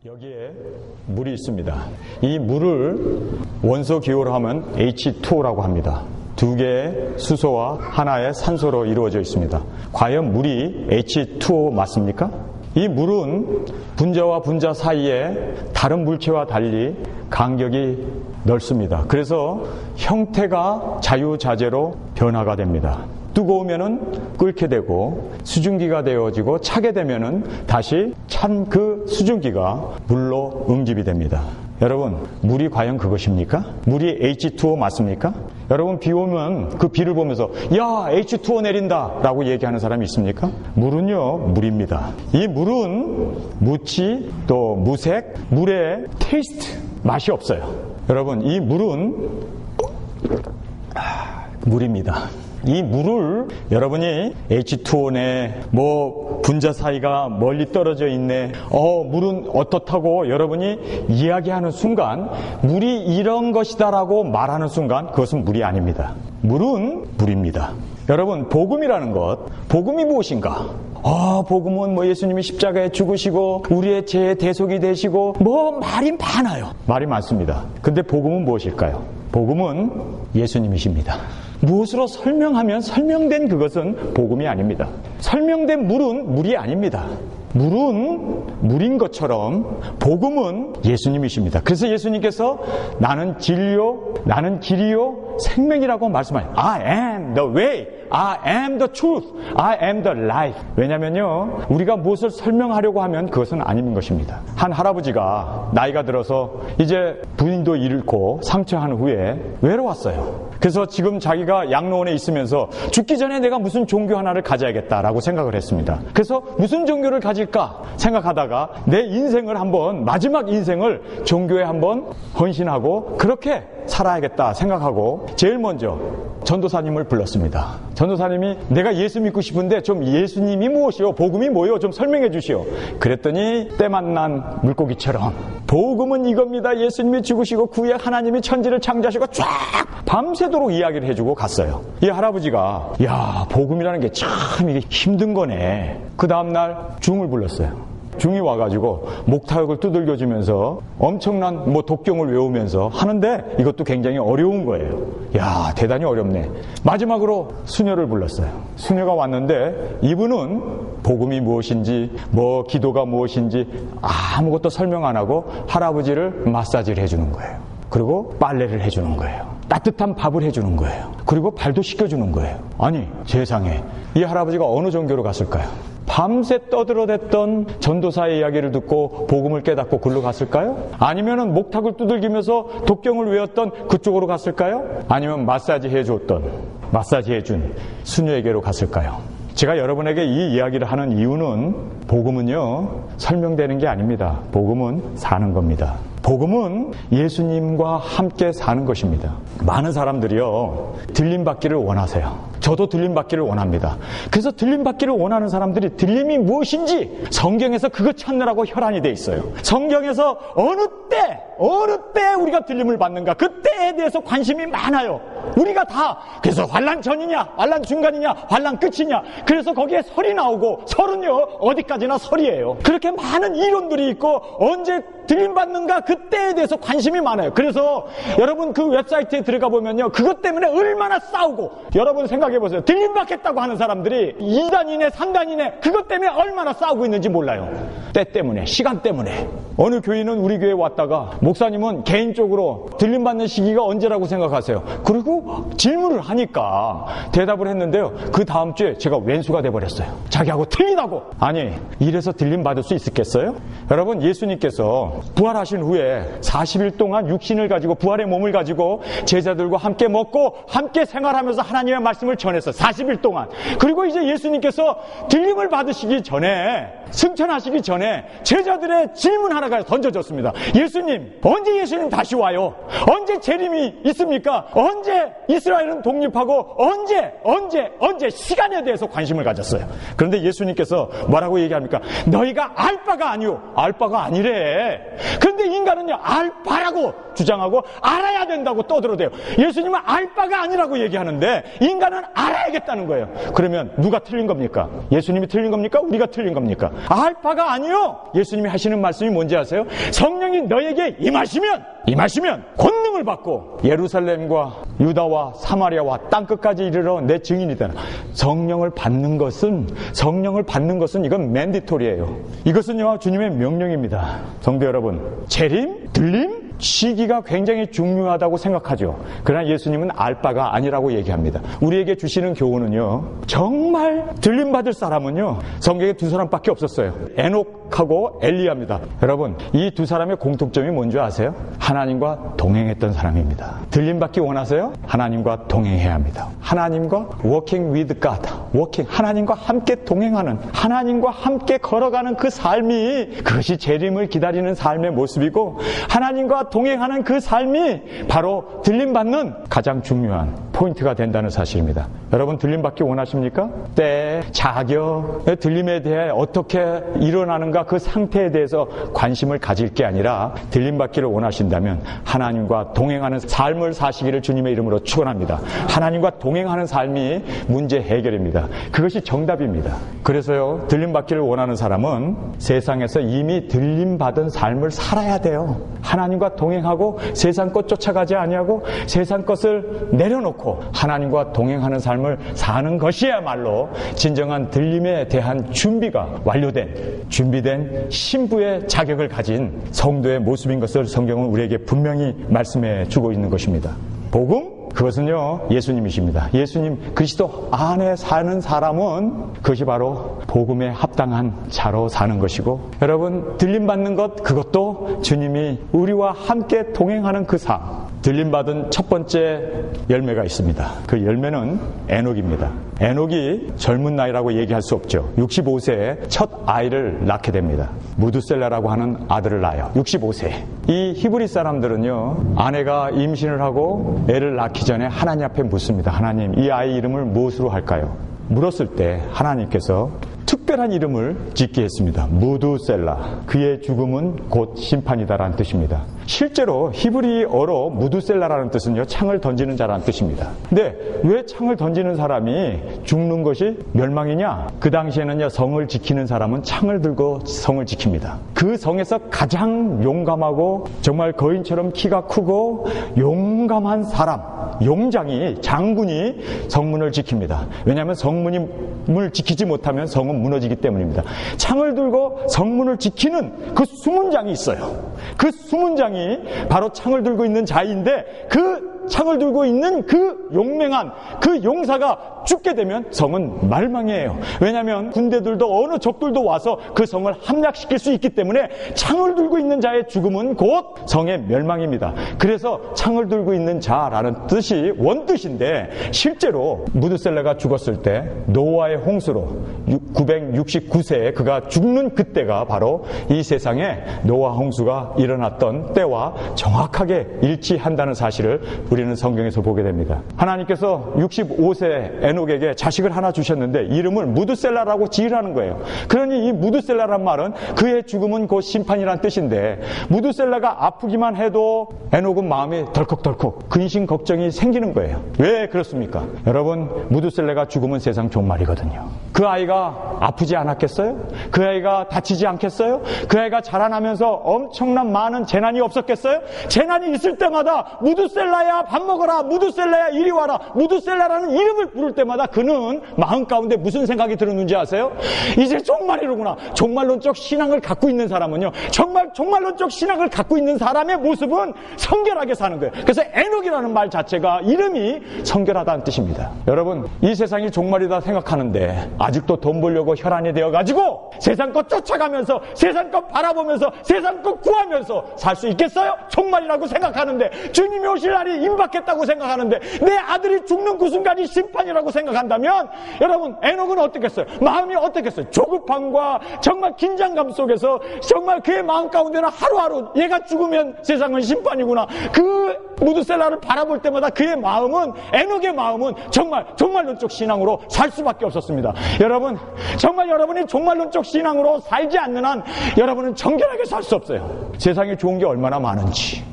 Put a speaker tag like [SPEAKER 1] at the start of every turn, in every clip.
[SPEAKER 1] 여기에 물이 있습니다. 이 물을 원소 기호로 하면 H2O라고 합니다. 두 개의 수소와 하나의 산소로 이루어져 있습니다. 과연 물이 H2O 맞습니까? 이 물은 분자와 분자 사이에 다른 물체와 달리 간격이 넓습니다. 그래서 형태가 자유자재로 변화가 됩니다. 뜨거우면은 끓게 되고 수증기가 되어지고 차게 되면은 다시 찬 그 수증기가 물로 응집이 됩니다. 여러분, 물이 과연 그것입니까? 물이 H2O 맞습니까? 여러분, 비 오면 그 비를 보면서 야, H2O 내린다 라고 얘기하는 사람이 있습니까? 물은요, 물입니다. 이 물은 무치 또 무색, 물의 테이스트, 맛이 없어요. 여러분, 이 물은 물입니다. 이 물을 여러분이 H2O네, 뭐 분자 사이가 멀리 떨어져 있네, 물은 어떻다고 여러분이 이야기하는 순간, 물이 이런 것이다라고 말하는 순간 그것은 물이 아닙니다. 물은 물입니다. 여러분, 복음이라는 것, 복음이 무엇인가? 복음은 뭐 예수님이 십자가에 죽으시고 우리의 죄의 대속이 되시고 뭐 말이 많아요. 말이 많습니다. 근데 복음은 무엇일까요? 복음은 예수님이십니다. 무엇으로 설명하면 설명된 그것은 복음이 아닙니다. 설명된 물은 물이 아닙니다. 물은 물인 것처럼 복음은 예수님이십니다. 그래서 예수님께서 나는 진리요, 나는 길이요, 생명이라고 말씀하셔요. I am the way, I am the truth, I am the life. 왜냐면요, 우리가 무엇을 설명하려고 하면 그것은 아닌 것입니다. 한 할아버지가 나이가 들어서 이제 부인도 잃고 상처한 후에 외로웠어요. 그래서 지금 자기가 양로원에 있으면서 죽기 전에 내가 무슨 종교 하나를 가져야겠다라고 생각을 했습니다. 그래서 무슨 종교를 가질까 생각하다가 내 인생을 한번, 마지막 인생을 종교에 한번 헌신하고 그렇게 살아야겠다 생각하고 제일 먼저 전도사님을 불렀습니다. 전도사님이 내가 예수 믿고 싶은데 좀 예수님이 무엇이요? 복음이 뭐요? 좀 설명해 주시오. 그랬더니 때 만난 물고기처럼 복음은 이겁니다. 예수님이 죽으시고 그 후에 하나님이 천지를 창조하시고 쫙 밤새도록 이야기를 해주고 갔어요. 이 할아버지가 야, 복음이라는 게 참 이게 힘든 거네. 그 다음날 중을 불렀어요. 중이 와가지고 목타육을 두들겨주면서 엄청난 독경을 외우면서 하는데 이것도 굉장히 어려운 거예요. 야, 대단히 어렵네. 마지막으로 수녀를 불렀어요. 수녀가 왔는데 이분은 복음이 무엇인지 기도가 무엇인지 아무것도 설명 안 하고 할아버지를 마사지를 해주는 거예요. 그리고 빨래를 해주는 거예요. 따뜻한 밥을 해주는 거예요. 그리고 발도 씻겨주는 거예요. 아니, 세상에 이 할아버지가 어느 종교로 갔을까요? 밤새 떠들어댔던 전도사의 이야기를 듣고 복음을 깨닫고 글로 갔을까요? 아니면은 목탁을 두들기면서 독경을 외웠던 그쪽으로 갔을까요? 아니면 마사지 해준 수녀에게로 갔을까요? 제가 여러분에게 이 이야기를 하는 이유는 복음은요, 설명되는 게 아닙니다. 복음은 사는 겁니다. 복음은 예수님과 함께 사는 것입니다. 많은 사람들이요, 들림받기를 원하세요. 저도 들림받기를 원합니다. 그래서 들림받기를 원하는 사람들이 들림이 무엇인지 성경에서 그거 찾느라고 혈안이 돼 있어요. 성경에서 어느 때 우리가 들림을 받는가, 그때에 대해서 관심이 많아요. 우리가 다. 그래서 환난 전이냐, 환난 중간이냐, 환난 끝이냐. 그래서 거기에 설이 나오고, 설은요 어디까지나 설이에요. 그렇게 많은 이론들이 있고 언제 들림받는가 그때에 대해서 관심이 많아요. 그래서 여러분 그 웹사이트에 들어가 보면요, 그것 때문에 얼마나 싸우고, 여러분 생각해보세요. 들림받겠다고 하는 사람들이 2단이네 3단이네 그것 때문에 얼마나 싸우고 있는지 몰라요. 때 때문에, 시간 때문에. 어느 교인은 우리 교회에 왔다가 목사님은 개인적으로 들림받는 시기가 언제라고 생각하세요? 그리고 질문을 하니까 대답을 했는데요, 그 다음 주에 제가 왼수가 돼버렸어요. 자기하고 틀리다고. 아니, 이래서 들림받을 수 있었겠어요? 여러분, 예수님께서 부활하신 후에 40일 동안 육신을 가지고, 부활의 몸을 가지고 제자들과 함께 먹고 함께 생활하면서 하나님의 말씀을 전했어요. 40일 동안. 그리고 이제 예수님께서 들림을 받으시기 전에, 승천하시기 전에 제자들의 질문 하나가 던져졌습니다. 예수님, 언제 예수님 다시 와요? 언제 재림이 있습니까? 언제 이스라엘은 독립하고 언제 시간에 대해서 관심을 가졌어요. 그런데 예수님께서 뭐라고 얘기합니까? 너희가 알 바가 아니오. 알 바가 아니래. 그런데 인간은요, 알바라고 주장하고 알아야 된다고 떠들어대요. 예수님은 알바가 아니라고 얘기하는데 인간은 알아야겠다는 거예요. 그러면 누가 틀린 겁니까? 예수님이 틀린 겁니까? 우리가 틀린 겁니까? 알바가 아니요. 예수님이 하시는 말씀이 뭔지 아세요? 성령이 너에게 임하시면 권능을 받고 예루살렘과 유다와 사마리아와 땅끝까지 이르러 내 증인이 되라. 성령을 받는 것은 이건 맨디토리예요. 이것은요, 주님의 명령입니다. 성도 여러분, 재림, 들림, 시기가 굉장히 중요하다고 생각하죠. 그러나 예수님은 알바가 아니라고 얘기합니다. 우리에게 주시는 교훈은요, 정말 들림받을 사람은요, 성경에 두 사람밖에 없었어요. 에녹하고 엘리야입니다. 여러분, 이 두 사람의 공통점이 뭔지 아세요? 하나님과 동행했던 사람입니다. 들림받기 원하세요? 하나님과 동행해야 합니다. 하나님과 walking with God, 하나님과 함께 동행하는, 하나님과 함께 걸어가는 그 삶이, 그것이 재림을 기다리는 삶의 모습이고, 하나님과 동행하는 그 삶이 바로 들림받는 가장 중요한 포인트가 된다는 사실입니다. 여러분, 들림받기 원하십니까? 때, 자격, 들림에 대해 어떻게 일어나는가 그 상태에 대해서 관심을 가질 게 아니라 들림받기를 원하신다면 하나님과 동행하는 삶을 사시기를 주님의 이름으로 축원합니다. 하나님과 동행하는 삶이 문제 해결입니다. 그것이 정답입니다. 그래서요, 들림받기를 원하는 사람은 세상에서 이미 들림받은 삶을 살아야 돼요. 하나님과 동행하고 세상 것 쫓아가지 아니하고 세상 것을 내려놓고 하나님과 동행하는 삶을 사는 것이야말로 진정한 들림에 대한 준비된 신부의 자격을 가진 성도의 모습인 것을 성경은 우리에게 분명히 말씀해 주고 있는 것입니다. 복음? 그것은요, 예수님이십니다. 예수님 그리스도 안에 사는 사람은 그것이 바로 복음에 합당한 자로 사는 것이고, 여러분, 들림받는 것, 그것도 주님이 우리와 함께 동행하는 그 삶. 들림받은 첫 번째 열매가 있습니다. 그 열매는 에녹입니다. 에녹이 젊은 나이라고 얘기할 수 없죠. 65세에 첫 아이를 낳게 됩니다. 무두셀라라고 하는 아들을 낳아요. 65세. 이 히브리 사람들은요, 아내가 임신을 하고 애를 낳기 전에 하나님 앞에 묻습니다. 하나님, 이 아이 이름을 무엇으로 할까요? 물었을 때 하나님께서 특별한 이름을 짓게 했습니다. 무두셀라. 그의 죽음은 곧 심판이다라는 뜻입니다. 실제로 히브리어로 무두셀라라는 뜻은요, 창을 던지는 자라는 뜻입니다. 근데 왜 창을 던지는 사람이 죽는 것이 멸망이냐? 그 당시에는요, 성을 지키는 사람은 창을 들고 성을 지킵니다. 그 성에서 가장 용감하고 정말 거인처럼 키가 크고 용감한 사람, 용장이, 장군이 성문을 지킵니다. 왜냐하면 성문을 지키지 못하면 성은 무너지기 때문입니다. 창을 들고 성문을 지키는 그 수문장이 있어요. 그 수문장이 바로 창을 들고 있는 자인데, 그 창을 들고 있는 그 용맹한 그 용사가 죽게 되면 성은 말망이에요. 왜냐하면 군대들도 어느 적들도 와서 그 성을 함락시킬 수 있기 때문에 창을 들고 있는 자의 죽음은 곧 성의 멸망입니다. 그래서 창을 들고 있는 자라는 뜻이 원뜻인데, 실제로 무두셀라가 죽었을 때 노아의 홍수로 969세에 그가 죽는 그때가 바로 이 세상에 노아 홍수가 일어났던 때와 정확하게 일치한다는 사실을 우리는 성경에서 보게 됩니다. 하나님께서 65세 에녹에게 자식을 하나 주셨는데 이름을 무두셀라라고 지으라는 거예요. 그러니 이 무두셀라란 말은 그의 죽음은 곧 심판이란 뜻인데, 무두셀라가 아프기만 해도 에녹은 마음이 덜컥덜컥 근심 걱정이 생기는 거예요. 왜 그렇습니까? 여러분, 무두셀라가 죽으면 세상 종말이거든요. 그 아이가 아프지 않았겠어요? 그 아이가 다치지 않겠어요? 그 아이가 자라나면서 엄청난 많은 재난이 없었겠어요? 재난이 있을 때마다 무두셀라야 밥 먹어라, 무두셀라야 이리 와라, 무두셀라라는 이름을 부를 때마다 그는 마음 가운데 무슨 생각이 들었는지 아세요? 이제 종말이로구나. 종말론적 신앙을 갖고 있는 사람은요, 종말론적 신앙을 갖고 있는 사람의 모습은 성결하게 사는 거예요. 그래서 에녹이라는 말 자체가 이름이 성결하다는 뜻입니다. 여러분, 이 세상이 종말이다 생각하는데 아직도 돈 벌려고 혈안이 되어가지고 세상 것 쫓아가면서 세상 것 바라보면서 세상 것 구하면서 살 수 있겠어요? 종말이라고 생각하는데, 주님이 오실 날이 임박했다고 생각하는데, 내 아들이 죽는 그 순간이 심판이라고 생각한다면 여러분, 에녹은 어떻겠어요? 마음이 어떻겠어요? 조급함과 정말 긴장감 속에서 정말 그의 마음 가운데는 하루하루 얘가 죽으면 세상은 심판이구나, 그 무두셀라를 바라볼 때마다 그의 마음은, 에녹의 마음은 정말 종말론적 신앙으로 살 수밖에 없었습니다. 여러분, 정말 여러분이 종말론적 신앙으로 살지 않는 한 여러분은 정결하게 살 수 없어요. 세상에 좋은 게 얼마나 많은지.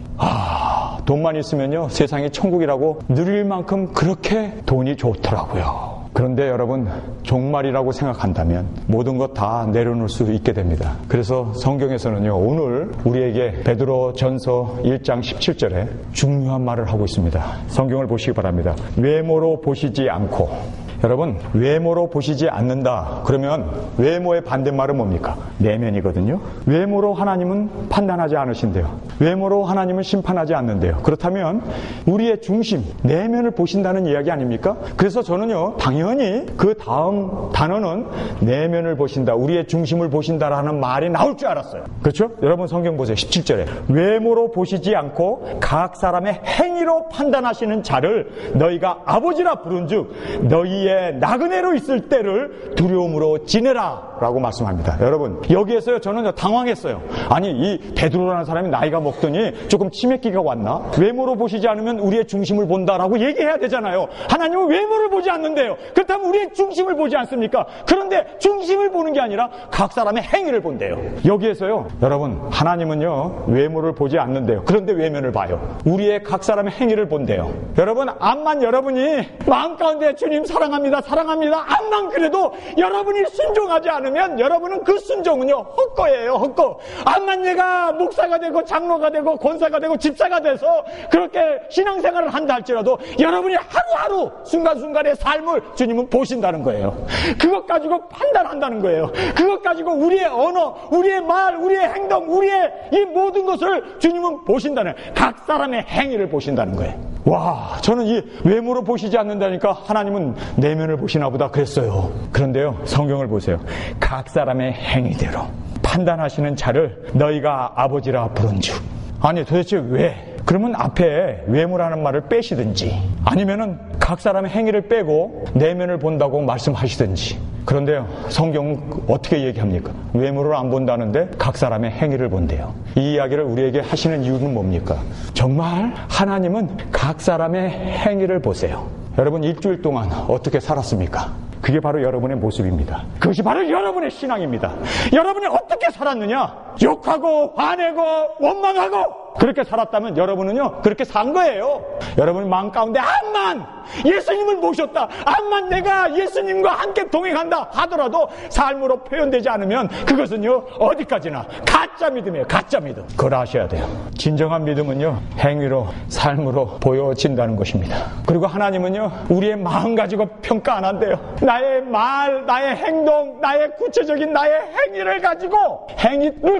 [SPEAKER 1] 돈만 있으면요, 세상이 천국이라고 누릴 만큼 그렇게 돈이 좋더라고요. 그런데 여러분, 종말이라고 생각한다면 모든 것 다 내려놓을 수 있게 됩니다. 그래서 성경에서는요, 오늘 우리에게 베드로 전서 1장 17절에 중요한 말을 하고 있습니다. 성경을 보시기 바랍니다. 외모로 보시지 않고. 여러분, 외모로 보시지 않는다. 그러면 외모의 반대말은 뭡니까? 내면이거든요. 외모로 하나님은 판단하지 않으신대요. 외모로 하나님은 심판하지 않는데요. 그렇다면 우리의 중심, 내면을 보신다는 이야기 아닙니까? 그래서 저는요, 당연히 그 다음 단어는 내면을 보신다, 우리의 중심을 보신다라는 말이 나올 줄 알았어요. 그렇죠? 여러분 성경 보세요. 17절에 외모로 보시지 않고 각 사람의 행위로 판단하시는 자를 너희가 아버지라 부른즉 너희의 나그네로 있을 때를 두려움으로 지내라 라고 말씀합니다. 여러분, 여기에서요, 저는 당황했어요. 아니, 이 베드로라는 사람이 나이가 먹더니 조금 치맥기가 왔나? 외모로 보시지 않으면 우리의 중심을 본다라고 얘기해야 되잖아요. 하나님은 외모를 보지 않는데요. 그렇다면 우리의 중심을 보지 않습니까? 그런데 중심을 보는 게 아니라 각 사람의 행위를 본대요. 여기에서요, 여러분, 하나님은요, 외모를 보지 않는데요. 그런데 외면을 봐요. 우리의 각 사람의 행위를 본대요. 여러분, 암만 여러분이 마음 가운데 주님 사랑합니다, 사랑합니다, 암만 그래도 여러분이 순종하지 않으면 여러분은 그 순종은요, 헛거예요, 헛거. 암만 내가 목사가 되고 장로가 되고 권사가 되고 집사가 돼서 그렇게 신앙생활을 한다 할지라도 여러분이 하루하루 순간순간의 삶을 주님은 보신다는 거예요. 그것 가지고 판단한다는 거예요. 그것 가지고 우리의 언어, 우리의 말, 우리의 행동, 우리의 이 모든 것을 주님은 보신다는, 각 사람의 행위를 보신다는 거예요. 와, 저는 이 외모로 보시지 않는다니까 하나님은 내면을 보시나 보다 그랬어요. 그런데요, 성경을 보세요. 각 사람의 행위대로 판단하시는 자를 너희가 아버지라 부른즉. 아니, 도대체 왜? 그러면 앞에 외모라는 말을 빼시든지, 아니면은 각 사람의 행위를 빼고 내면을 본다고 말씀하시든지. 그런데요, 성경은 어떻게 얘기합니까? 외모를 안 본다는데 각 사람의 행위를 본대요. 이 이야기를 우리에게 하시는 이유는 뭡니까? 정말 하나님은 각 사람의 행위를 보세요. 여러분, 일주일 동안 어떻게 살았습니까? 그게 바로 여러분의 모습입니다. 그것이 바로 여러분의 신앙입니다. 여러분이 어떻게 살았느냐? 욕하고 화내고 원망하고 그렇게 살았다면 여러분은요, 그렇게 산 거예요. 여러분 마음 가운데 암만 예수님을 모셨다, 암만 내가 예수님과 함께 동행한다 하더라도 삶으로 표현되지 않으면 그것은요, 어디까지나 가짜 믿음이에요. 가짜 믿음. 그걸 아셔야 돼요. 진정한 믿음은요, 행위로, 삶으로 보여진다는 것입니다. 그리고 하나님은요, 우리의 마음 가지고 평가 안 한대요. 나의 말, 나의 행동, 나의 구체적인 나의 행위를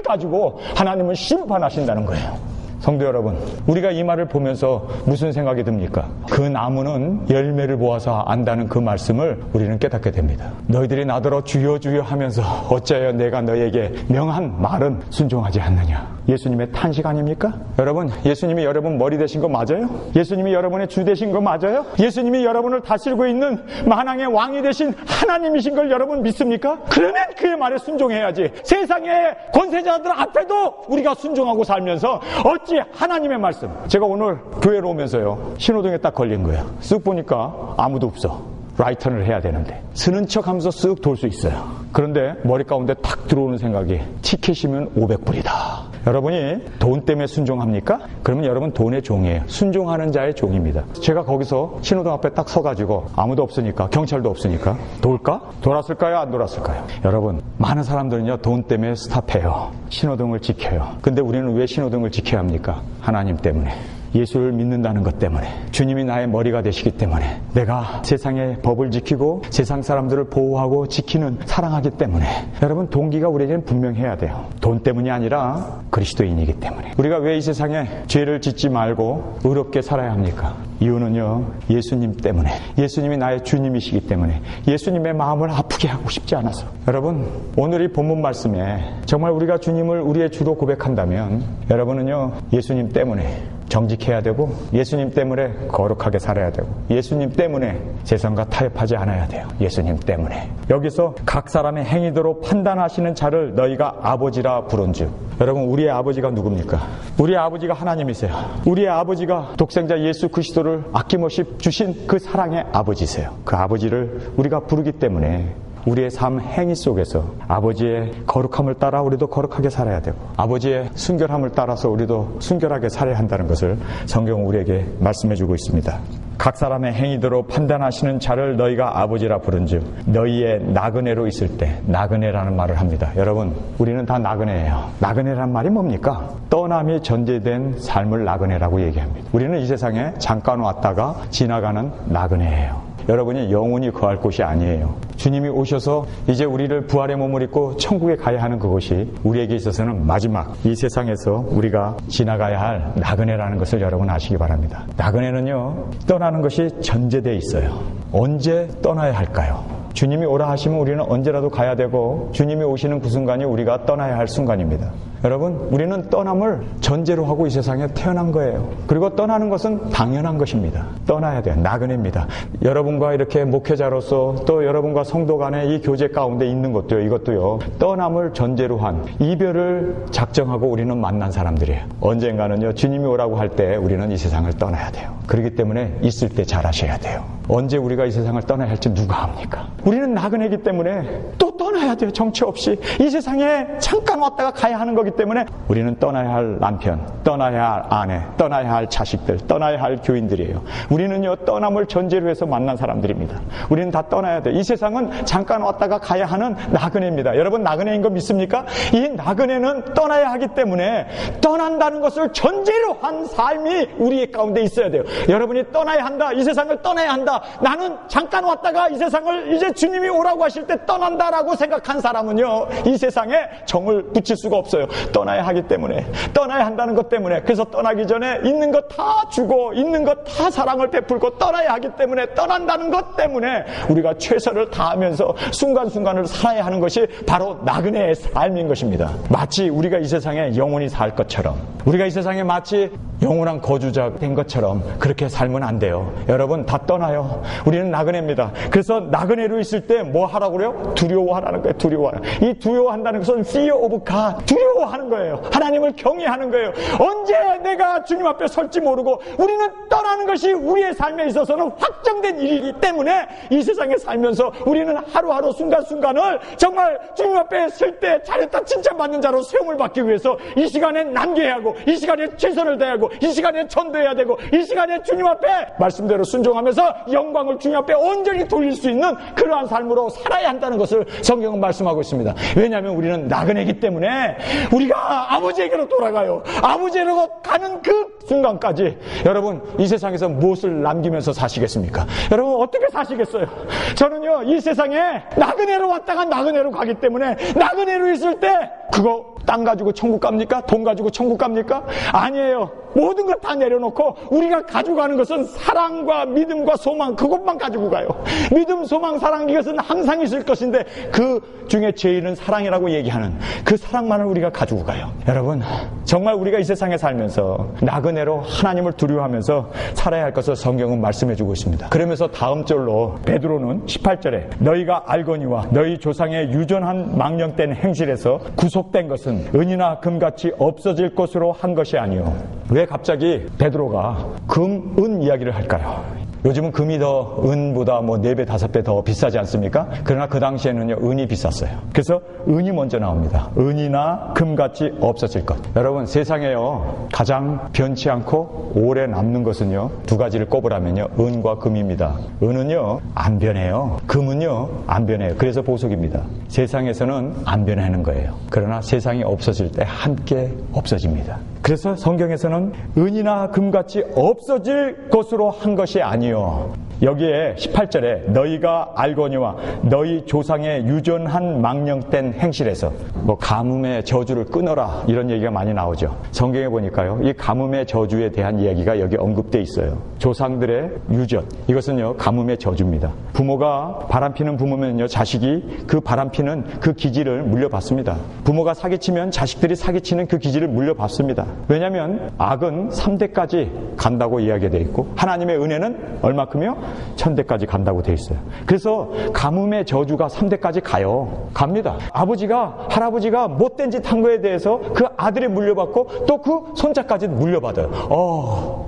[SPEAKER 1] 가지고 하나님은 심판하신다는 거예요. 성도 여러분, 우리가 이 말을 보면서 무슨 생각이 듭니까? 그 나무는 열매를 보아서 안다는 그 말씀을 우리는 깨닫게 됩니다. 너희들이 나더러 주여 주여 하면서 어찌하여 내가 너희에게 명한 말은 순종하지 않느냐? 예수님의 탄식 아닙니까? 여러분, 예수님이 여러분 머리 되신 거 맞아요? 예수님이 여러분의 주 되신 거 맞아요? 예수님이 여러분을 다스리고 있는 만왕의 왕이 되신 하나님이신 걸 여러분 믿습니까? 그러면 그의 말에 순종해야지. 세상의 권세자들 앞에도 우리가 순종하고 살면서 어찌 하나님의 말씀. 제가 오늘 교회로 오면서요, 신호등에 딱 걸린 거예요. 쓱 보니까 아무도 없어. 라이턴을 해야 되는데 스는 척 하면서 쓱 돌 수 있어요. 그런데 머리 가운데 탁 들어오는 생각이, 티켓이면 500불이다. 여러분이 돈 때문에 순종합니까? 그러면 여러분 돈의 종이에요. 순종하는 자의 종입니다. 제가 거기서 신호등 앞에 딱 서가지고 아무도 없으니까, 경찰도 없으니까 돌까? 돌았을까요? 안 돌았을까요? 여러분, 많은 사람들은요, 돈 때문에 스탑해요. 신호등을 지켜요. 근데 우리는 왜 신호등을 지켜야 합니까? 하나님 때문에. 예수를 믿는다는 것 때문에, 주님이 나의 머리가 되시기 때문에, 내가 세상의 법을 지키고 세상 사람들을 보호하고 지키는, 사랑하기 때문에. 여러분, 동기가 우리에게는 분명해야 돼요. 돈 때문이 아니라 그리스도인이기 때문에. 우리가 왜 이 세상에 죄를 짓지 말고 의롭게 살아야 합니까? 이유는요, 예수님 때문에. 예수님이 나의 주님이시기 때문에. 예수님의 마음을 아프게 하고 싶지 않아서. 여러분, 오늘 이 본문 말씀에 정말 우리가 주님을 우리의 주로 고백한다면 여러분은요, 예수님 때문에 정직해야 되고, 예수님 때문에 거룩하게 살아야 되고, 예수님 때문에 세상과 타협하지 않아야 돼요. 예수님 때문에. 여기서 각 사람의 행위대로 판단하시는 자를 너희가 아버지라 부른즉. 여러분, 우리의 아버지가 누굽니까? 우리의 아버지가 하나님이세요. 우리의 아버지가 독생자 예수 그리스도를 아낌없이 주신 그 사랑의 아버지세요. 그 아버지를 우리가 부르기 때문에 우리의 삶 행위 속에서 아버지의 거룩함을 따라 우리도 거룩하게 살아야 되고 아버지의 순결함을 따라서 우리도 순결하게 살아야 한다는 것을 성경은 우리에게 말씀해주고 있습니다. 각 사람의 행위대로 판단하시는 자를 너희가 아버지라 부른즉 너희의 나그네로 있을 때, 나그네라는 말을 합니다. 여러분, 우리는 다 나그네예요. 나그네란 말이 뭡니까? 떠남이 전제된 삶을 나그네라고 얘기합니다. 우리는 이 세상에 잠깐 왔다가 지나가는 나그네예요. 여러분이 영원히 거할 곳이 아니에요. 주님이 오셔서 이제 우리를 부활의 몸을 입고 천국에 가야 하는 그것이 우리에게 있어서는 마지막, 이 세상에서 우리가 지나가야 할 나그네라는 것을 여러분 아시기 바랍니다. 나그네는요, 떠나는 것이 전제되어 있어요. 언제 떠나야 할까요? 주님이 오라 하시면 우리는 언제라도 가야 되고 주님이 오시는 그 순간이 우리가 떠나야 할 순간입니다. 여러분, 우리는 떠남을 전제로 하고 이 세상에 태어난 거예요. 그리고 떠나는 것은 당연한 것입니다. 떠나야 돼요. 나그네입니다. 여러분과 이렇게 목회자로서 또 여러분과 성도 간의 이 교제 가운데 있는 것도요, 이것도요, 떠남을 전제로 한 이별을 작정하고 우리는 만난 사람들이에요. 언젠가는요, 주님이 오라고 할 때 우리는 이 세상을 떠나야 돼요. 그렇기 때문에 있을 때 잘하셔야 돼요. 언제 우리가 이 세상을 떠나야 할지 누가 합니까? 우리는 나그네이기 때문에 또 떠나야 돼요. 정처 없이. 이 세상에 잠깐 왔다가 가야 하는 거기 때문에 우리는 떠나야 할 남편, 떠나야 할 아내, 떠나야 할 자식들, 떠나야 할 교인들이에요. 우리는요, 떠남을 전제로 해서 만난 사람들입니다. 우리는 다 떠나야 돼요. 이 세상은 잠깐 왔다가 가야 하는 나그네입니다. 여러분, 나그네인 거 믿습니까? 이 나그네는 떠나야 하기 때문에 떠난다는 것을 전제로 한 삶이 우리 가운데 있어야 돼요. 여러분이 떠나야 한다, 이 세상을 떠나야 한다, 나는 잠깐 왔다가 이 세상을 이제 주님이 오라고 하실 때 떠난다라고 생각한 사람은요, 이 세상에 정을 붙일 수가 없어요. 떠나야 하기 때문에, 떠나야 한다는 것 때문에. 그래서 떠나기 전에 있는 것 다 주고 있는 것 다 사랑을 베풀고 떠나야 하기 때문에, 떠난다는 것 때문에 우리가 최선을 다하면서 순간순간을 살아야 하는 것이 바로 나그네의 삶인 것입니다. 마치 우리가 이 세상에 영원히 살 것처럼, 우리가 이 세상에 마치 영원한 거주자 된 것처럼 그렇게 살면 안 돼요. 여러분, 다 떠나요. 우리는 나그네입니다. 그래서 나그네로 있을 때 뭐 하라고 그래요? 두려워하라는 거예요. 두려워하라. 이 두려워한다는 것은 fear of God, 두려워하는 거예요. 하나님을 경외하는 거예요. 언제 내가 주님 앞에 설지 모르고, 우리는 떠나는 것이 우리의 삶에 있어서는 확정된 일이기 때문에 이 세상에 살면서 우리는 하루하루 순간순간을 정말 주님 앞에 설 때 잘했다 칭찬받는 자로 세움을 받기 위해서 이 시간에 남겨야 하고, 이 시간에 최선을 다하고, 이 시간에 전도해야 되고, 이 시간에 주님 앞에 말씀대로 순종하면서 영광을 주님 앞에 온전히 돌릴 수 있는 그러한 삶으로 살아야 한다는 것을 성경은 말씀하고 있습니다. 왜냐하면 우리는 나그네이기 때문에 우리가 아버지에게로 돌아가요. 아버지에게로 가는 그 순간까지 여러분, 이 세상에서 무엇을 남기면서 사시겠습니까? 여러분, 어떻게 사시겠어요? 저는요, 이 세상에 나그네로 왔다가 나그네로 가기 때문에, 나그네로 있을 때 그거 땅 가지고 천국 갑니까? 돈 가지고 천국 갑니까? 아니에요. 모든 걸 다 내려놓고 우리가 가지고 가는 것은 사랑과 믿음과 소망, 그것만 가지고 가요. 믿음, 소망, 사랑, 이것은 항상 있을 것인데 그 중에 제일은 사랑이라고 얘기하는 그 사랑만을 우리가 가지고 가요. 여러분, 정말 우리가 이 세상에 살면서 나그네로 하나님을 두려워하면서 살아야 할 것을 성경은 말씀해주고 있습니다. 그러면서 다음 절로 베드로는 18절에 너희가 알거니와 너희 조상의 유전한 망령된 행실에서 구속된 것은 은이나 금같이 없어질 것으로 한 것이 아니요. 왜 갑자기 베드로가 금, 은 이야기를 할까요? 요즘은 금이 더 은보다 4배, 5배 더 비싸지 않습니까? 그러나 그 당시에는요, 은이 비쌌어요. 그래서 은이 먼저 나옵니다. 은이나 금같이 없어질 것. 여러분, 세상에요, 가장 변치 않고 오래 남는 것은요, 두 가지를 꼽으라면요, 은과 금입니다. 은은요, 안 변해요. 금은요, 안 변해요. 그래서 보석입니다. 세상에서는 안 변하는 거예요. 그러나 세상이 없어질 때 함께 없어집니다. 그래서 성경에서는 은이나 금같이 없어질 것으로 한 것이 아니요. 여기에 18절에 너희가 알거니와 너희 조상의 유전한 망령된 행실에서, 가뭄의 저주를 끊어라, 이런 얘기가 많이 나오죠. 성경에 보니까요, 이 가뭄의 저주에 대한 이야기가 여기 언급되어 있어요. 조상들의 유전, 이것은요, 가뭄의 저주입니다. 부모가 바람피는 부모면요, 자식이 그 바람피는 그 기질을 물려받습니다. 부모가 사기치면 자식들이 사기치는 그 기질을 물려받습니다. 왜냐하면 악은 3대까지 간다고 이야기되어 있고, 하나님의 은혜는 얼마큼이요? 천대까지 간다고 돼 있어요. 그래서 가뭄의 저주가 3대까지 가요. 갑니다. 아버지가, 할아버지가 못된 짓 한 거에 대해서 그 아들이 물려받고 또 그 손자까지 물려받아요.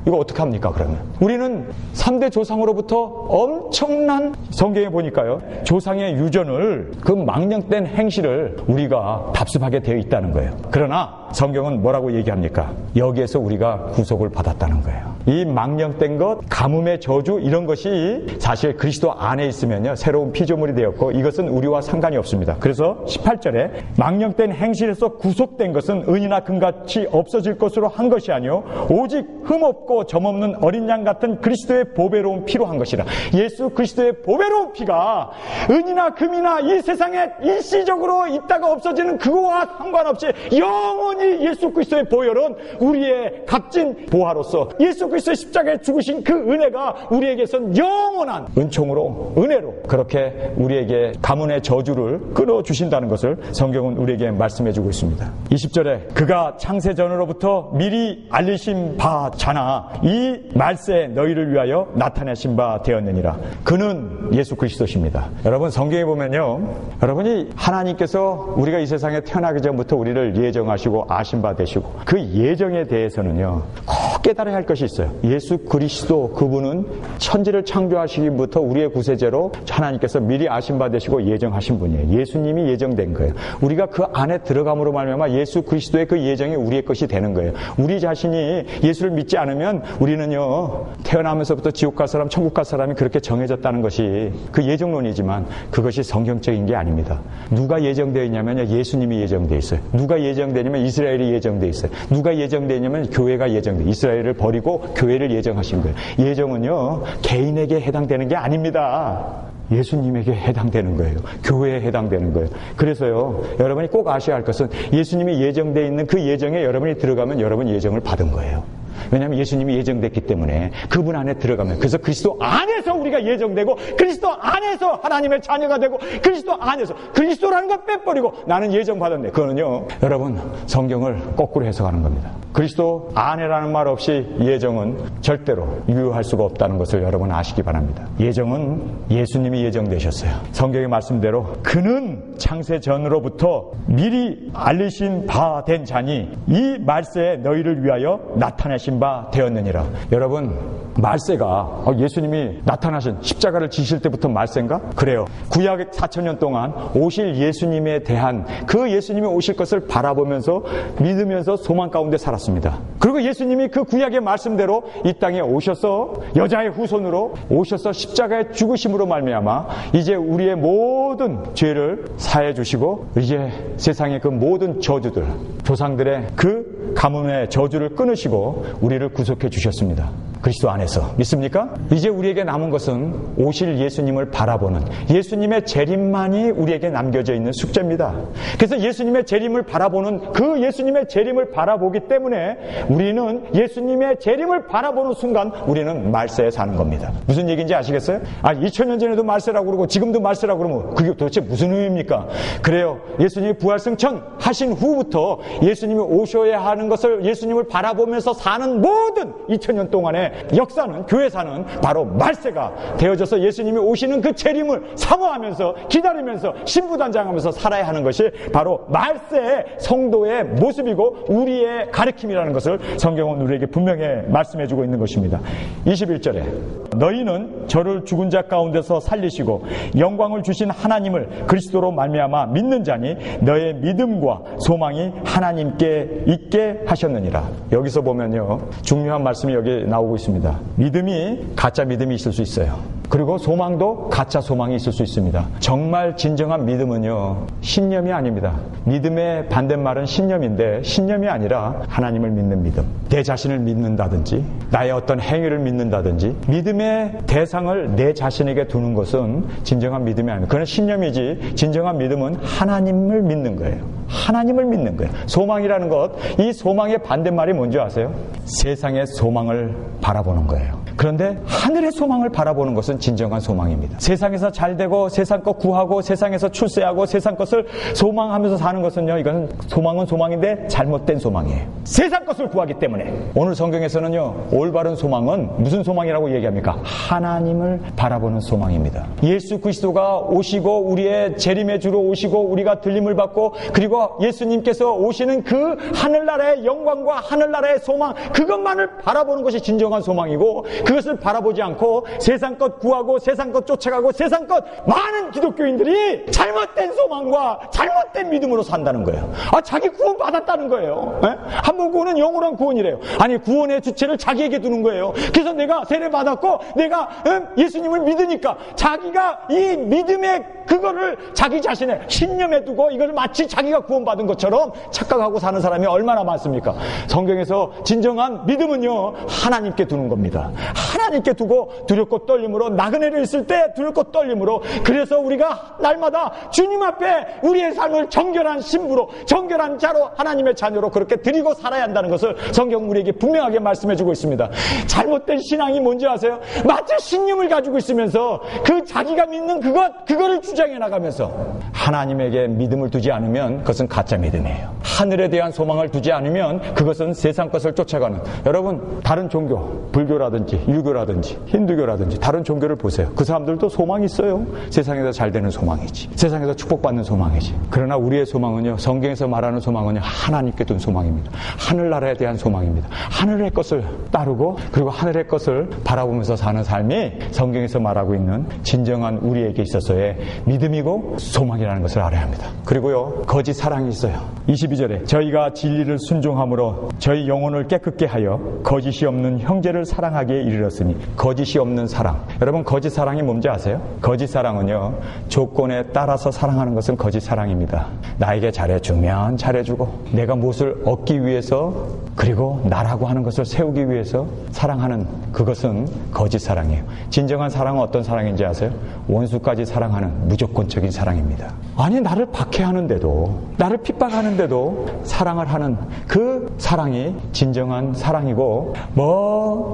[SPEAKER 1] 이거 어떡합니까, 그러면? 우리는 3대 조상으로부터 엄청난, 성경에 보니까요, 조상의 유전을, 그 망령된 행실을 우리가 답습하게 되어 있다는 거예요. 그러나 성경은 뭐라고 얘기합니까? 여기에서 우리가 구속을 받았다는 거예요. 이 망령된 것, 가뭄의 저주, 이런 것이 사실 그리스도 안에 있으면요, 새로운 피조물이 되었고 이것은 우리와 상관이 없습니다. 그래서 18절에 망령된 행실에서 구속된 것은 은이나 금같이 없어질 것으로 한 것이 아니요 오직 흠없고 점없는 어린 양 같은 그리스도의 보배로운 피로 한 것이라. 예수 그리스도의 보배로운 피가 은이나 금이나 이 세상에 일시적으로 있다가 없어지는 그거와 상관없이 영원히 예수 그리스도의 보혈은 우리의 값진 보화로서 예수 그리스도의 십자가에 죽으신 그 은혜가 우리에게선 영원한 은총으로, 은혜로 그렇게 우리에게 가문의 저주를 끊어주신다는 것을 성경은 우리에게 말씀해주고 있습니다. 20절에 그가 창세 전으로부터 미리 알리신 바잖아 이 말세 너희를 위하여 나타내신 바 되었느니라. 그는 예수 그리스도십니다. 여러분, 성경에 보면요, 여러분이 하나님께서 우리가 이 세상에 태어나기 전부터 우리를 예정하시고 아신 바 되시고 그 예정에 대해서는요 꼭 깨달아야 할 것이 있어요. 예수 그리스도, 그분은 천지를 창조하시기부터 우리의 구세주로 하나님께서 미리 아신 바 되시고 예정하신 분이에요. 예수님이 예정된 거예요. 우리가 그 안에 들어감으로 말미암아 예수 그리스도의 그 예정이 우리의 것이 되는 거예요. 우리 자신이 예수를 믿지 않으면 우리는요 태어나면서부터 지옥 갈 사람, 천국 갈 사람이 그렇게 정해졌다는 것이 그 예정론이지만 그것이 성경적인 게 아닙니다. 누가 예정되어 있냐면 예수님이 예정되어 있어요. 누가 예정되냐면 이스라엘이 예정되어 있어요. 누가 예정되어 있냐면 교회가 예정되어 있어요. 이스라엘을 버리고 교회를 예정하신 거예요. 예정은요 개인에게 해당되는 게 아닙니다. 예수님에게 해당되는 거예요. 교회에 해당되는 거예요. 그래서요 여러분이 꼭 아셔야 할 것은 예수님이 예정되어 있는 그 예정에 여러분이 들어가면 여러분 예정을 받은 거예요. 왜냐하면 예수님이 예정됐기 때문에 그분 안에 들어가면, 그래서 그리스도 안에서 우리가 예정되고 그리스도 안에서 하나님의 자녀가 되고 그리스도 안에서, 그리스도라는 걸 빼버리고 나는 예정받았네, 그거는요 여러분 성경을 거꾸로 해석하는 겁니다. 그리스도 안에라는 말 없이 예정은 절대로 유효할 수가 없다는 것을 여러분 아시기 바랍니다. 예정은 예수님이 예정되셨어요. 성경의 말씀대로 그는 창세 전으로부터 미리 알리신 바 된 자니 이 말세에 너희를 위하여 나타내신 바 되었느니라. 여러분, 말세가 예수님이 나타나신 십자가를 지실 때부터 말세인가? 그래요. 구약 4,000년 동안 오실 예수님에 대한 그 예수님이 오실 것을 바라보면서 믿으면서 소망 가운데 살았습니다. 그리고 예수님이 그 구약의 말씀대로 이 땅에 오셔서 여자의 후손으로 오셔서 십자가에 죽으심으로 말미암아 이제 우리의 모든 죄를 사해 주시고 이제 세상의 그 모든 저주들, 조상들의 그 가뭄의 저주를 끊으시고 우리를 구속해 주셨습니다. 그리스도 안에서. 믿습니까? 이제 우리에게 남은 것은 오실 예수님을 바라보는 예수님의 재림만이 우리에게 남겨져 있는 숙제입니다. 그래서 예수님의 재림을 바라보는 그 예수님의 재림을 바라보기 때문에 우리는 예수님의 재림을 바라보는 순간 우리는 말세에 사는 겁니다. 무슨 얘기인지 아시겠어요? 2000년 전에도 말세라고 그러고 지금도 말세라고 그러면 그게 도대체 무슨 의미입니까? 그래요. 예수님이 부활승천 하신 후부터 예수님이 오셔야 하는 것을 예수님을 바라보면서 사는 모든 2000년 동안의 역사는, 교회사는 바로 말세가 되어져서 예수님이 오시는 그 재림을 사모하면서 기다리면서 신부단장하면서 살아야 하는 것이 바로 말세의 성도의 모습이고 우리의 가르침이라는 것을 성경은 우리에게 분명히 말씀해주고 있는 것입니다. 21절에 너희는 저를 죽은 자 가운데서 살리시고 영광을 주신 하나님을 그리스도로 말미암아 믿는 자니 너의 믿음과 소망이 하나님께 있게 하셨느니라. 여기서 보면요 중요한 말씀이 여기 나오고 있습니다. 믿음이 가짜 믿음이 있을 수 있어요. 그리고 소망도 가짜 소망이 있을 수 있습니다. 정말 진정한 믿음은요 신념이 아닙니다. 믿음의 반대말은 신념인데 신념이 아니라 하나님을 믿는 믿음, 내 자신을 믿는다든지 나의 어떤 행위를 믿는다든지 믿음의 대상을 내 자신에게 두는 것은 진정한 믿음이 아닙니다. 그건 신념이지 진정한 믿음은 하나님을 믿는 거예요. 하나님을 믿는 거예요. 소망이라는 것, 이 소망의 반대말이 뭔지 아세요? 세상의 소망을 바라보는 거예요. 그런데 하늘의 소망을 바라보는 것은 진정한 소망입니다. 세상에서 잘되고 세상 것 구하고 세상에서 출세하고 세상 것을 소망하면서 사는 것은요, 이건 소망은 소망인데 잘못된 소망이에요. 세상 것을 구하기 때문에. 오늘 성경에서는요, 올바른 소망은 무슨 소망이라고 얘기합니까? 하나님을 바라보는 소망입니다. 예수 그리스도가 오시고 우리의 재림의 주로 오시고 우리가 들림을 받고 그리고 예수님께서 오시는 그 하늘나라의 영광과 하늘나라의 소망, 그것만을 바라보는 것이 진정한 소망이고, 그것을 바라보지 않고 세상 것 구하고 세상 것 쫓아가고 세상 것, 많은 기독교인들이 잘못된 소망과 잘못된 믿음으로 산다는 거예요. 자기 구원 받았다는 거예요. 한번 구원은 영원한 구원이래요. 아니, 구원의 주체를 자기에게 두는 거예요. 그래서 내가 세례 받았고 내가 예수님을 믿으니까 자기가 이 믿음의 그거를 자기 자신의 신념에 두고 이걸 마치 자기가 구원받은 것처럼 착각하고 사는 사람이 얼마나 많습니까? 성경에서 진정한 믿음은요, 하나님께 두는 겁니다. 하나님께 두고 두렵고 떨림으로, 나그네를 있을 때 두렵고 떨림으로, 그래서 우리가 날마다 주님 앞에 우리의 삶을 정결한 신부로, 정결한 자로, 하나님의 자녀로 그렇게 드리고 살아야 한다는 것을 성경 우리에게 분명하게 말씀해주고 있습니다. 잘못된 신앙이 뭔지 아세요? 마치 신념을 가지고 있으면서 그 자기가 믿는 그거를 주장해 나가면서 하나님에게 믿음을 두지 않으면 그것은 가짜 믿음이에요. 하늘에 대한 소망을 두지 않으면 그것은 세상 것을 쫓아가는, 여러분 다른 종교, 불교라든지 유교라든지 힌두교라든지 다른 종교를 보세요. 그 사람들도 소망이 있어요. 세상에서 잘 되는 소망이지, 세상에서 축복받는 소망이지. 그러나 우리의 소망은요, 성경에서 말하는 소망은요, 하나님께 둔 소망입니다. 하늘나라에 대한 소망입니다. 하늘의 것을 따르고 그리고 하늘의 것을 바라보면서 사는 삶이 성경에서 말하고 있는 진정한 우리에게 있어서의 믿음이고 소망이라는 것을 알아야 합니다. 그리고요, 거짓 사랑이 있어요. 22절에 저희가 진리를 순종함으로 저희 영혼을 깨끗게 하여 거짓이 없는 형제를 사랑하기에 이르렀으니. 거짓이 없는 사랑. 여러분, 거짓 사랑이 뭔지 아세요? 거짓 사랑은요, 조건에 따라서 사랑하는 것은 거짓 사랑입니다. 나에게 잘해주면 잘해주고, 내가 무엇을 얻기 위해서, 그리고 나라고 하는 것을 세우기 위해서 사랑하는 그것은 거짓 사랑이에요. 진정한 사랑은 어떤 사랑인지 아세요? 원수까지 사랑하는 무조건적인 사랑입니다. 아니, 나를 박해하는데도, 나를 핍박하는데도 사랑을 하는 그 사랑이 진정한 사랑이고,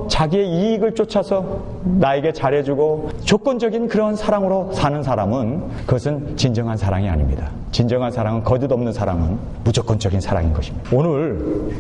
[SPEAKER 1] 자기의 이익을 쫓아서 나에게 잘해주고 조건적인 그런 사랑으로 사는 사람은 그것은 진정한 사랑이 아닙니다. 진정한 사랑은, 거짓 없는 사랑은 무조건적인 사랑인 것입니다. 오늘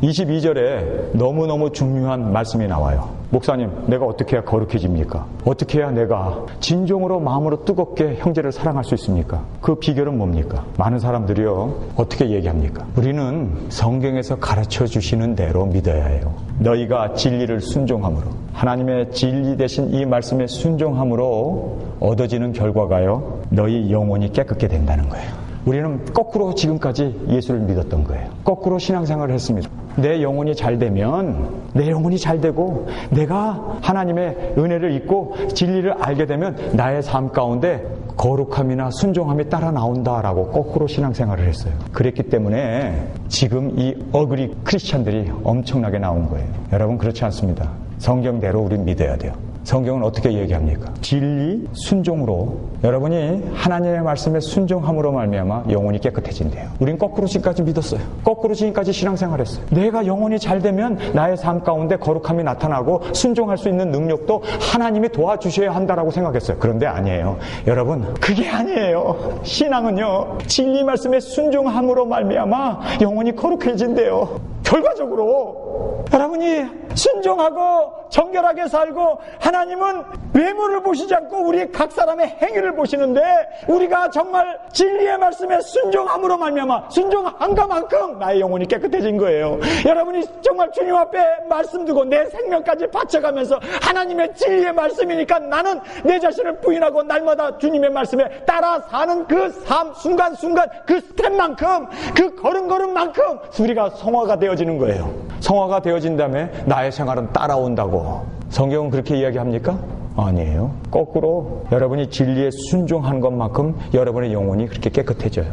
[SPEAKER 1] 22절에 너무너무 중요한 말씀이 나와요. 목사님, 내가 어떻게 해야 거룩해집니까? 어떻게 해야 내가 진정으로 마음으로 뜨겁게 형제를 사랑할 수 있습니까? 그 비결은 뭡니까? 많은 사람들이요, 어떻게 얘기합니까? 우리는 성경에서 가르쳐 주시는 대로 믿어야 해요. 너희가 진리를 순종함으로, 하나님의 진리 대신 이 말씀에 순종함으로 얻어지는 결과가요, 너희 영혼이 깨끗게 된다는 거예요. 우리는 거꾸로 지금까지 예수를 믿었던 거예요. 거꾸로 신앙생활을 했습니다. 내 영혼이 잘 되면, 내 영혼이 잘 되고 내가 하나님의 은혜를 잊고 진리를 알게 되면 나의 삶 가운데 거룩함이나 순종함이 따라 나온다라고 거꾸로 신앙생활을 했어요. 그랬기 때문에 지금 이 어그리 크리스찬들이 엄청나게 나온 거예요. 여러분, 그렇지 않습니다. 성경대로 우린 믿어야 돼요. 성경은 어떻게 얘기합니까? 진리, 순종으로, 여러분이 하나님의 말씀에 순종함으로 말미암아 영혼이 깨끗해진대요. 우린 거꾸로 지금까지 믿었어요. 거꾸로 지금까지 신앙생활했어요. 내가 영혼이 잘 되면 나의 삶 가운데 거룩함이 나타나고 순종할 수 있는 능력도 하나님이 도와주셔야 한다라고 생각했어요. 그런데 아니에요. 여러분, 그게 아니에요. 신앙은요, 진리 말씀에 순종함으로 말미암아 영혼이 거룩해진대요. 결과적으로 여러분이 순종하고 정결하게 살고, 하나님은 외모를 보시지 않고 우리 각 사람의 행위를 보시는데, 우리가 정말 진리의 말씀에 순종함으로 말미암아 순종한 것만큼 나의 영혼이 깨끗해진 거예요. 여러분이 정말 주님 앞에 말씀 두고 내 생명까지 바쳐가면서 하나님의 진리의 말씀이니까 나는 내 자신을 부인하고 날마다 주님의 말씀에 따라 사는 그 삶, 순간순간 그 스텝만큼, 그 걸음걸음만큼 우리가 성화가 되어지는 거예요. 성화가 되어진 다음에 나의 생활은 따라온다고 성경은 그렇게 이야기합니까? 아니에요. 거꾸로 여러분이 진리에 순종한 것만큼 여러분의 영혼이 그렇게 깨끗해져요.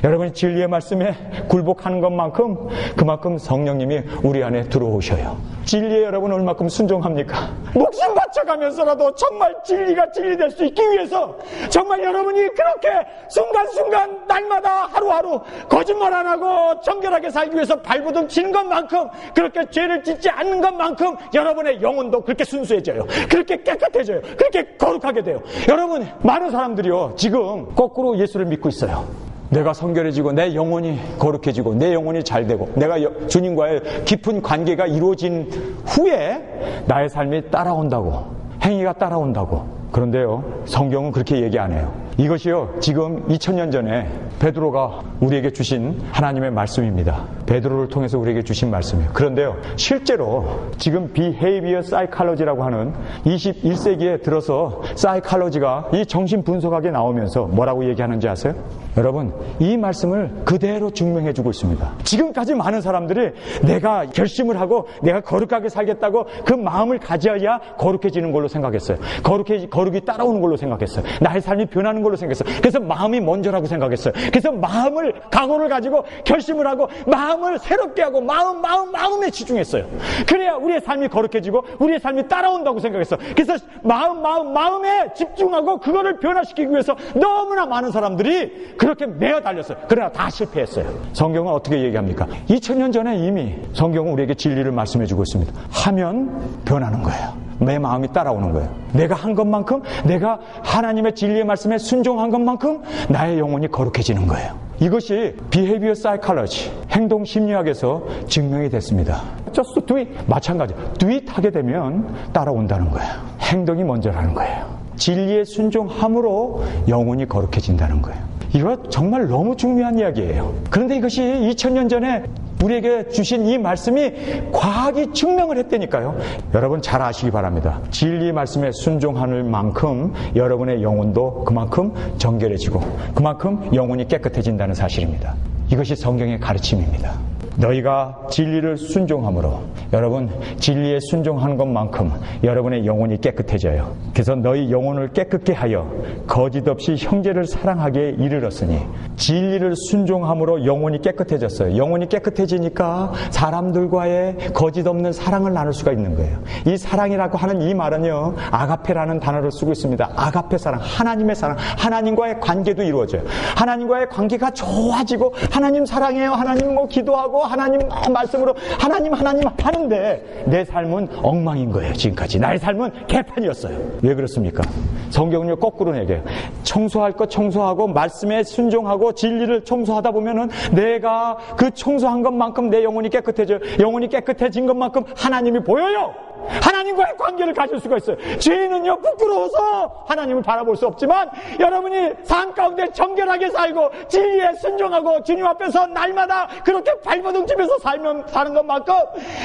[SPEAKER 1] 여러분이 진리의 말씀에 굴복하는 것만큼 그만큼 성령님이 우리 안에 들어오셔요. 진리에 여러분 얼마큼 순종합니까? 목숨 바쳐가면서라도 정말 진리가 진리될 수 있기 위해서 정말 여러분이 그렇게 순간순간 날마다 하루하루 거짓말 안 하고 정결하게 살기 위해서 발버둥 치는 것만큼, 그렇게 죄를 짓지 않는 것만큼 여러분의 영혼도 그렇게 순수해져요. 그렇게 깨끗해져요. 그렇게 거룩하게 돼요. 여러분, 많은 사람들이요 지금 거꾸로 예수를 믿고 있어요. 내가 성결해지고 내 영혼이 거룩해지고 내 영혼이 잘되고 내가 주님과의 깊은 관계가 이루어진 후에 나의 삶이 따라온다고, 행위가 따라온다고. 그런데요, 성경은 그렇게 얘기 안 해요. 이것이요, 지금 2000년 전에 베드로가 우리에게 주신 하나님의 말씀입니다. 베드로를 통해서 우리에게 주신 말씀이에요. 그런데요, 실제로 지금 Behavior Psychology라고 하는 21세기에 들어서 사이칼로지가 이 정신 분석학에 나오면서 뭐라고 얘기하는지 아세요? 여러분, 이 말씀을 그대로 증명해주고 있습니다. 지금까지 많은 사람들이 내가 결심을 하고 내가 거룩하게 살겠다고 그 마음을 가져야 거룩해지는 걸로 생각했어요. 거룩이 따라오는 걸로 생각했어요. 나의 삶이 변하는 걸로 생각했어요. 그래서 마음이 먼저라고 생각했어요. 그래서 마음을, 각오를 가지고 결심을 하고 마음을 새롭게 하고 마음에 집중했어요. 그래야 우리의 삶이 거룩해지고 우리의 삶이 따라온다고 생각했어요. 그래서 마음에 집중하고 그거를 변화시키기 위해서 너무나 많은 사람들이 그렇게 매어 달렸어요. 그러나 다 실패했어요. 성경은 어떻게 얘기합니까? 2000년 전에 이미 성경은 우리에게 진리를 말씀해주고 있습니다. 하면 변하는 거예요. 내 마음이 따라오는 거예요. 내가 한 것만큼, 내가 하나님의 진리의 말씀에 순종한 것만큼 나의 영혼이 거룩해지는 거예요. 이것이 Behavior Psychology, 행동 심리학에서 증명이 됐습니다. Just do it. 마찬가지. Do it 하게 되면 따라온다는 거예요. 행동이 먼저라는 거예요. 진리에 순종함으로 영혼이 거룩해진다는 거예요. 이거 정말 너무 중요한 이야기예요. 그런데 이것이 2000년 전에 우리에게 주신 이 말씀이 과학이 증명을 했다니까요. 여러분 잘 아시기 바랍니다. 진리 말씀에 순종하는 만큼 여러분의 영혼도 그만큼 정결해지고 그만큼 영혼이 깨끗해진다는 사실입니다. 이것이 성경의 가르침입니다. 너희가 진리를 순종함으로, 여러분 진리에 순종하는 것만큼 여러분의 영혼이 깨끗해져요. 그래서 너희 영혼을 깨끗게 하여 거짓 없이 형제를 사랑하게 이르렀으니, 진리를 순종함으로 영혼이 깨끗해졌어요. 영혼이 깨끗해지니까 사람들과의 거짓 없는 사랑을 나눌 수가 있는 거예요. 이 사랑이라고 하는 이 말은요, 아가페라는 단어를 쓰고 있습니다. 아가페 사랑, 하나님의 사랑, 하나님과의 관계도 이루어져요. 하나님과의 관계가 좋아지고 하나님 사랑해요, 하나님 기도하고 하나님 말씀으로 하나님 하는데 내 삶은 엉망인 거예요. 지금까지 나의 삶은 개판이었어요. 왜 그렇습니까? 성경은요 거꾸로 얘기해요. 청소할 것 청소하고 말씀에 순종하고 진리를 청소하다 보면은 내가 그 청소한 것만큼 내 영혼이 깨끗해져요. 영혼이 깨끗해진 것만큼 하나님이 보여요. 하나님과의 관계를 가질 수가 있어요. 죄인은요 부끄러워서 하나님을 바라볼 수 없지만, 여러분이 삶 가운데 정결하게 살고 진리에 순종하고 주님 앞에서 날마다 그렇게 발버둥 치면서 사는 것만큼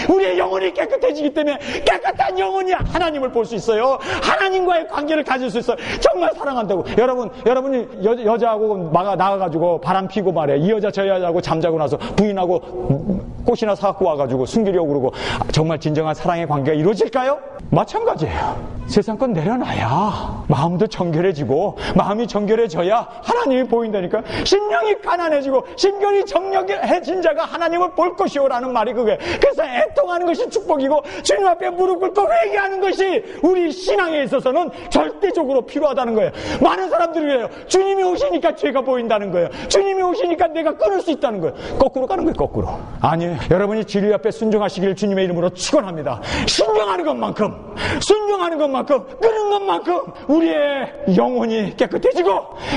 [SPEAKER 1] 우리의 영혼이 깨끗해지기 때문에 깨끗한 영혼이 하나님을 볼 수 있어요. 하나님과의 관계를 가질 수 있어요. 정말 사랑한다고. 여러분이 여자하고 나가가지고 바람 피고 말해, 이 여자 저 여자하고 잠자고 나서 부인하고 꽃이나 사갖고 와가지고 숨기려고 그러고 정말 진정한 사랑의 관계가 이루어질까요? 마찬가지예요. 세상 건 내려놔야 마음도 정결해지고, 마음이 정결해져야 하나님이 보인다니까. 심령이 가난해지고 심결이 정력해진 자가 하나님을 볼 것이오라는 말이 그게. 그래서 애통하는 것이 축복이고 주님 앞에 무릎 꿇고 회개하는 것이 우리 신앙에 있어서는 절대적으로 필요하다는 거예요. 많은 사람들이 그래요. 주님이 오시니까 죄가 보인다는 거예요. 주님이 오시니까 내가 끊을 수 있다는 거예요. 거꾸로 가는 거예요. 거꾸로. 아니, 여러분이 진리 앞에 순종하시기를 주님의 이름으로 축원합니다. 순종하는 것만큼 끄는 것만큼 우리의 영혼이 깨끗해지고,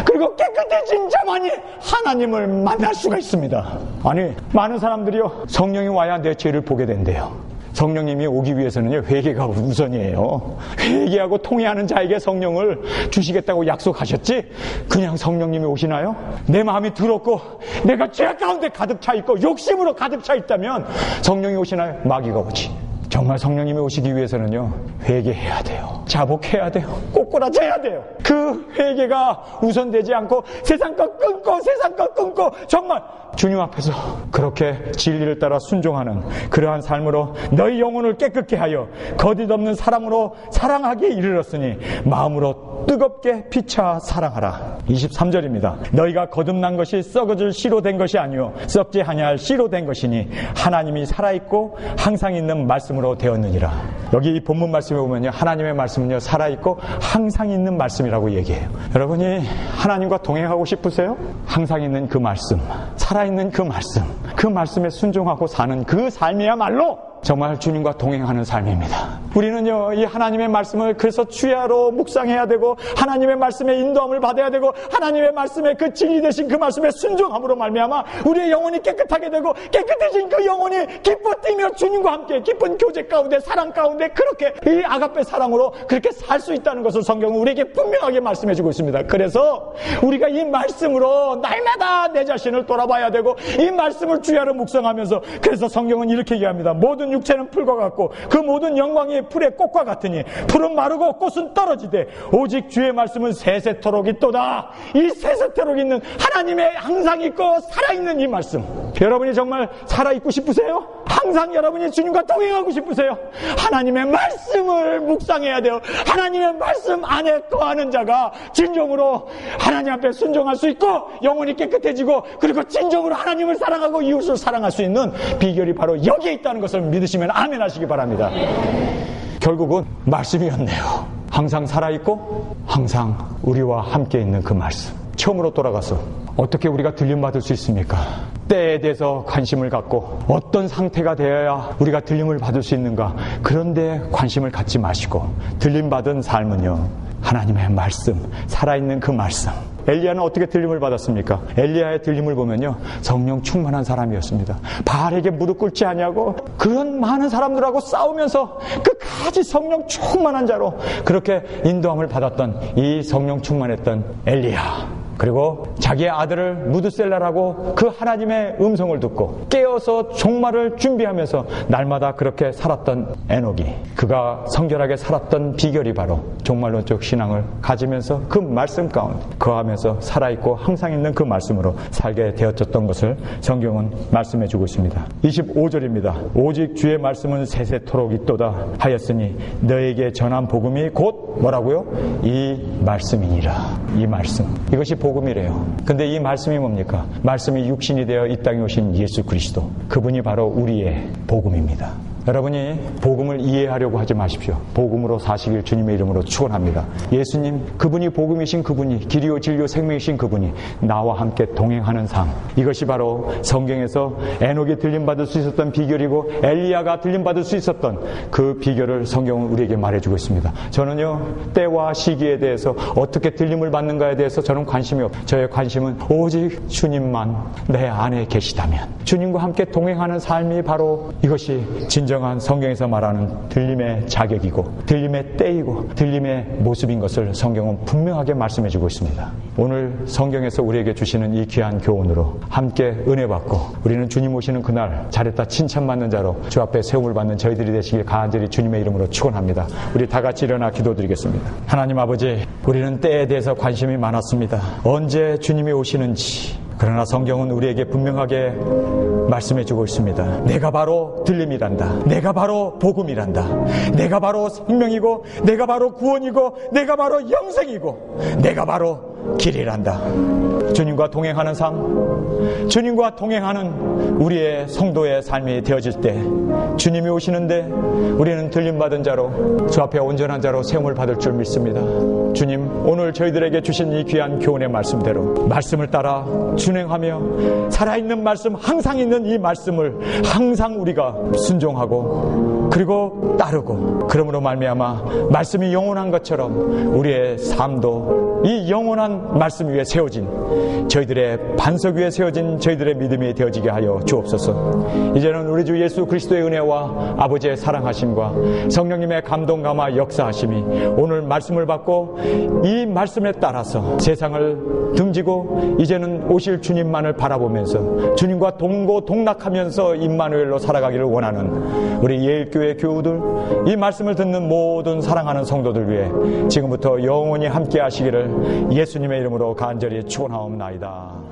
[SPEAKER 1] 그리고 깨끗해진 자만이 하나님을 만날 수가 있습니다. 아니, 많은 사람들이요 성령이 와야 내 죄를 보게 된대요. 성령님이 오기 위해서는요 회개가 우선이에요. 회개하고 통회하는 자에게 성령을 주시겠다고 약속하셨지, 그냥 성령님이 오시나요? 내 마음이 더럽고 내가 죄 가운데 가득 차 있고 욕심으로 가득 차 있다면 성령이 오시나요? 마귀가 오지. 정말 성령님이 오시기 위해서는요 회개해야 돼요. 자복해야 돼요. 꼬꾸라져야 돼요. 그 회개가 우선되지 않고 세상 것 끊고 정말 주님 앞에서 그렇게 진리를 따라 순종하는 그러한 삶으로 너희 영혼을 깨끗게 하여 거짓 없는 사랑으로 사랑하기에 이르렀으니 마음으로 뜨겁게 피차 사랑하라. 23절입니다. 너희가 거듭난 것이 썩어질 씨로 된 것이 아니요 썩지 아니할 씨로 된 것이니 하나님이 살아있고 항상 있는 말씀으로 되었느니라. 여기 이 본문 말씀에 보면요, 하나님의 말씀은요 살아있고 항상 있는 말씀이라고 얘기해요. 여러분이 하나님과 동행하고 싶으세요? 항상 있는 그 말씀, 살아있는 그 말씀, 그 말씀에 순종하고 사는 그 삶이야말로 정말 주님과 동행하는 삶입니다. 우리는요, 이 하나님의 말씀을 그래서 주야로 묵상해야 되고, 하나님의 말씀에 인도함을 받아야 되고, 하나님의 말씀에 그 진리 되신 그 말씀에 순종함으로 말미암아 우리의 영혼이 깨끗하게 되고, 깨끗해진 그 영혼이 기뻐 뛰며 주님과 함께 기쁜 교제 가운데, 사랑 가운데 그렇게 이 아가페 사랑으로 그렇게 살 수 있다는 것을 성경은 우리에게 분명하게 말씀해주고 있습니다. 그래서 우리가 이 말씀으로 날마다 내 자신을 돌아봐야 되고, 이 말씀을 주야로 묵상하면서, 그래서 성경은 이렇게 얘기합니다. 모든 육체는 풀과 같고 그 모든 영광이 풀의 꽃과 같으니 풀은 마르고 꽃은 떨어지되 오직 주의 말씀은 세세토록 있도다. 이 세세토록 있는 하나님의 항상 있고 살아있는 이 말씀, 여러분이 정말 살아있고 싶으세요? 항상 여러분이 주님과 동행하고 싶으세요? 하나님의 말씀을 묵상해야 돼요. 하나님의 말씀 안에 거하는 자가 진정으로 하나님 앞에 순종할 수 있고 영혼이 깨끗해지고, 그리고 진정으로 하나님을 사랑하고 이웃을 사랑할 수 있는 비결이 바로 여기에 있다는 것을 믿으시면 아멘 하시기 바랍니다. 결국은 말씀이었네요. 항상 살아있고 항상 우리와 함께 있는 그 말씀. 처음으로 돌아가서 어떻게 우리가 들림받을 수 있습니까? 때에 대해서 관심을 갖고 어떤 상태가 되어야 우리가 들림을 받을 수 있는가, 그런데 관심을 갖지 마시고 들림받은 삶은요, 하나님의 말씀, 살아있는 그 말씀. 엘리야는 어떻게 들림을 받았습니까? 엘리야의 들림을 보면요, 성령 충만한 사람이었습니다. 바알에게 무릎 꿇지 아니하고 그런 많은 사람들하고 싸우면서 끝까지 성령 충만한 자로 그렇게 인도함을 받았던 이 성령 충만했던 엘리야. 그리고 자기의 아들을 무드셀라라고 그 하나님의 음성을 듣고 깨어서 종말을 준비하면서 날마다 그렇게 살았던 에녹이, 그가 성결하게 살았던 비결이 바로 종말론적 신앙을 가지면서 그 말씀 가운데 거하면서 살아있고 항상 있는 그 말씀으로 살게 되었던 것을 성경은 말씀해주고 있습니다. 25절입니다. 오직 주의 말씀은 세세토록 있도다 하였으니 너에게 전한 복음이 곧 뭐라고요? 이 말씀이니라. 이 말씀, 이것이 복음이래요. 근데 이 말씀이 뭡니까? 말씀이 육신이 되어 이 땅에 오신 예수 그리스도, 그분이 바로 우리의 복음입니다. 여러분이 복음을 이해하려고 하지 마십시오. 복음으로 사시길 주님의 이름으로 축원합니다. 예수님, 그분이 복음이신 그분이, 길이요 진리요 생명이신 그분이 나와 함께 동행하는 삶, 이것이 바로 성경에서 에녹이 들림받을 수 있었던 비결이고 엘리야가 들림받을 수 있었던 그 비결을 성경은 우리에게 말해주고 있습니다. 저는요, 때와 시기에 대해서 어떻게 들림을 받는가에 대해서 저는 관심이 없어요. 저의 관심은 오직 주님만 내 안에 계시다면, 주님과 함께 동행하는 삶이 바로 이것이 진정한 성경에서 말하는 들림의 자격이고 들림의 때이고 들림의 모습인 것을 성경은 분명하게 말씀해주고 있습니다. 오늘 성경에서 우리에게 주시는 이 귀한 교훈으로 함께 은혜 받고 우리는 주님 오시는 그날 잘했다 칭찬받는 자로 주 앞에 세움을 받는 저희들이 되시길 간절히 주님의 이름으로 축원합니다. 우리 다 같이 일어나 기도드리겠습니다. 하나님 아버지, 우리는 때에 대해서 관심이 많았습니다. 언제 주님이 오시는지. 그러나 성경은 우리에게 분명하게 말씀해주고 있습니다. 내가 바로 들림이란다. 내가 바로 복음이란다. 내가 바로 생명이고 내가 바로 구원이고 내가 바로 영생이고 내가 바로 길이란다. 주님과 동행하는 삶, 주님과 동행하는 우리의 성도의 삶이 되어질 때 주님이 오시는데 우리는 들림받은 자로 주 앞에 온전한 자로 세움을 받을 줄 믿습니다. 주님, 오늘 저희들에게 주신 이 귀한 교훈의 말씀대로 말씀을 따라 준행하며 살아있는 말씀, 항상 있는 이 말씀을 항상 우리가 순종하고 그리고 따르고, 그러므로 말미암아 말씀이 영원한 것처럼 우리의 삶도 이 영원한 말씀 위에 세워진, 저희들의 반석 위에 세워진 저희들의 믿음이 되어지게 하여 주옵소서. 이제는 우리 주 예수 그리스도의 은혜와 아버지의 사랑하심과 성령님의 감동 감화 역사하심이 오늘 말씀을 받고 이 말씀에 따라서 세상을 등지고 이제는 오실 주님만을 바라보면서 주님과 동고동락하면서 임마누엘로 살아가기를 원하는 우리 예일교회 교우들, 이 말씀을 듣는 모든 사랑하는 성도들 위해 지금부터 영원히 함께 하시기를 예수님의 이름으로 간절히 축원하옵나이다.